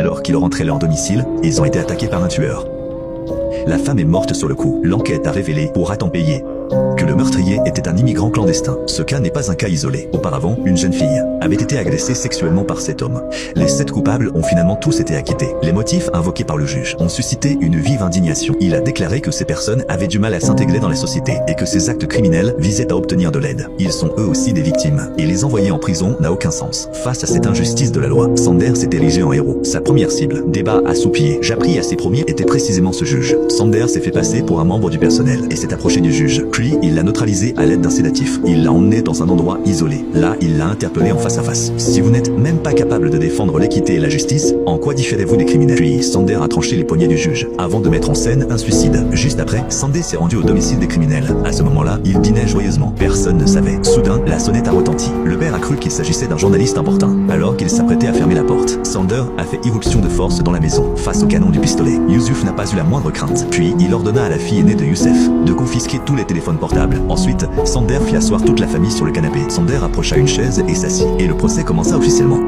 Alors qu'ils rentraient à leur domicile, ils ont été attaqués par un tueur. La femme est morte sur le coup. L'enquête a révélé, pour raton payé, que le meurtrier était un immigrant clandestin. Ce cas n'est pas un cas isolé. Auparavant, une jeune fille avait été agressée sexuellement par 7 hommes. Les 7 coupables ont finalement tous été acquittés. Les motifs invoqués par le juge ont suscité une vive indignation. Il a déclaré que ces personnes avaient du mal à s'intégrer dans la société et que ces actes criminels visaient à obtenir de l'aide. Ils sont eux aussi des victimes. Et les envoyer en prison n'a aucun sens. Face à cette injustice de la loi, Sanders s'est érigé en héros. Sa première cible, débat assoupillé. J'appris à ses premiers était précisément ce juge. Sanders s'est fait passer pour un membre du personnel et s'est approché du juge. Puis, il l'a neutralisé à l'aide d'un sédatif. Il l'a emmené dans un endroit isolé. Là, il l'a interpellé en face à face. Si vous n'êtes même pas capable de défendre l'équité et la justice, en quoi différez-vous des criminels? Puis, Sanders a tranché les poignets du juge, avant de mettre en scène un suicide. Juste après, Sanders s'est rendu au domicile des criminels. À ce moment-là, il dînait joyeusement. Personne ne savait. Soudain, la sonnette a retenti. Le père a cru qu'il s'agissait d'un journaliste important. Alors qu'il s'apprêtait à fermer la porte, Sanders a fait irruption de force dans la maison, face au canon du pistolet. Youssouf n'a pas eu la moindre crainte. Puis, il ordonna à la fille aînée de Youssef de confisquer tous les téléphones portables. Ensuite, Sanders fit asseoir toute la famille sur le canapé. Sanders approcha une chaise et s'assit. Et le procès commença officiellement.